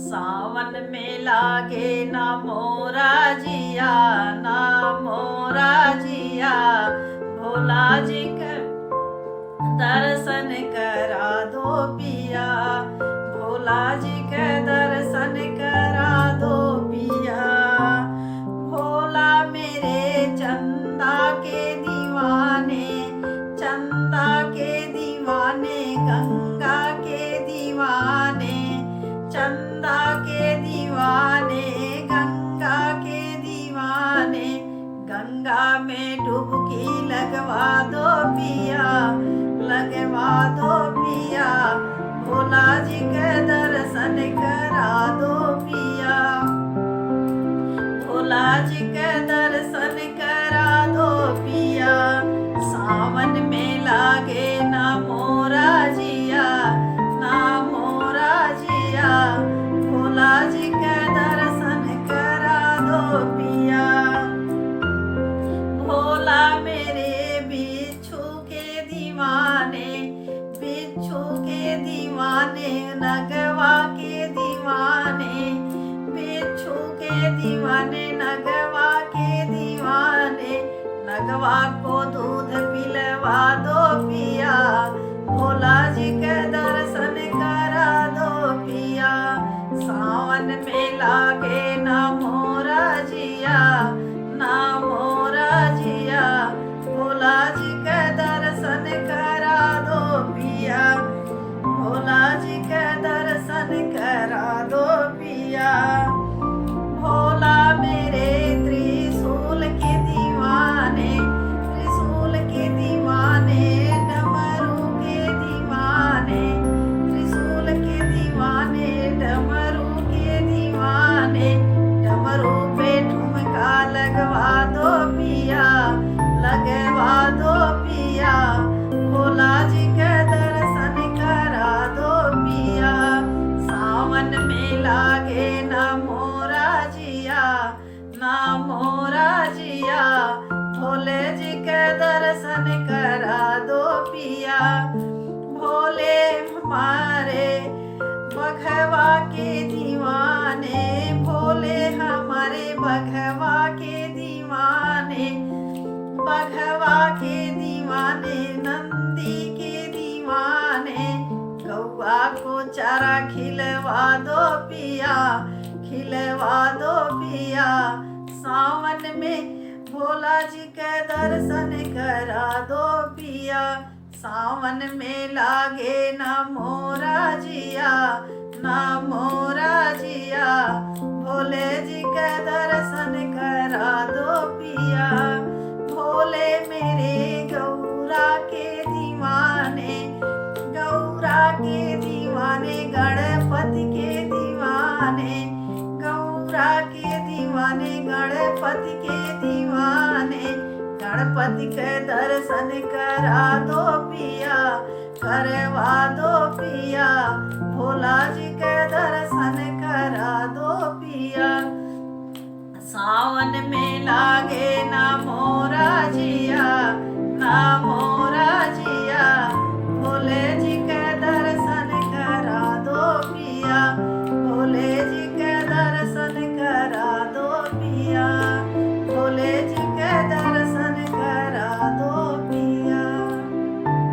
सावन में लागे ना मोरा जिया, ना मोरा जिया। भोला जी का दर्शन करा दो पिया, भोला जी के दर्शन करा दो पिया। भोला मेरे चंदा के दीवाने, चंदा के दीवाने, गंगा के दीवाने, चंदा के दीवाने, गंगा के दीवाने। गंगा में डुबकी लगवा दो पिया, लगवा दो पिया। भोला जी के दर्शन करा दो पिया, भोला जी के दर्शन करा दो पिया। सावन में लागे ना मोरा जिया, ना मोरा जिया। भोला जी के दर्शन करा दो पिया। भोला मेरे बिच्छू के दीवाने, बिच्छू के दीवाने, नगवा के दीवाने, बिच्छू के दीवाने, नगवा के दीवाने। नगवा को दूध पिलवा दो पिया, भोला जी के दर्शन करा दो पिया। सावन में लागे ना मोरा जिया, ना मोरा जिया। भोला जी के दर्शन करा दो पिया, भोला जी के दर्शन करा दो पिया। भोला मेरे त्रिशूल के दीवाने, त्रिशूल के दीवाने, डमरू के दीवाने, त्रिशूल के दीवाने, डमरू के दीवाने। डमरू पे ठुमका लगवा दो पिया, लगवा दो पिया। भोला जी के दर्शन करा दो पिया। सावन में लागे ना मोरा जिया, ना मोरा जिया। भोले जी के दर्शन करा दो पिया। भोले हमारे बघवा के दीवाने, भोले हमारे बघवा के दीवाने, बघवा के दीवाने, नंदी के दीवाने। गौआ को चारा खिलवा दो पिया, खिलवा दो पिया। सावन में भोला जी के दर्शन करा दो पिया। सावन में लागे ना मोरा जिया, ना मोरा जिया। भोले जी के दर्शन करा दो पिया। भोले मेरे गौरा के दीवाने, गौरा के दीवाने, गणपति के दीवाने, गौरा के दीवाने, गणपति के दीवाने। गणपति के दर्शन करा दो पिया, करवा दो पिया। भोला जी के दर्शन करा दो पिया। सावन में लागे ना मोरा जिया, ना मोरा जिया।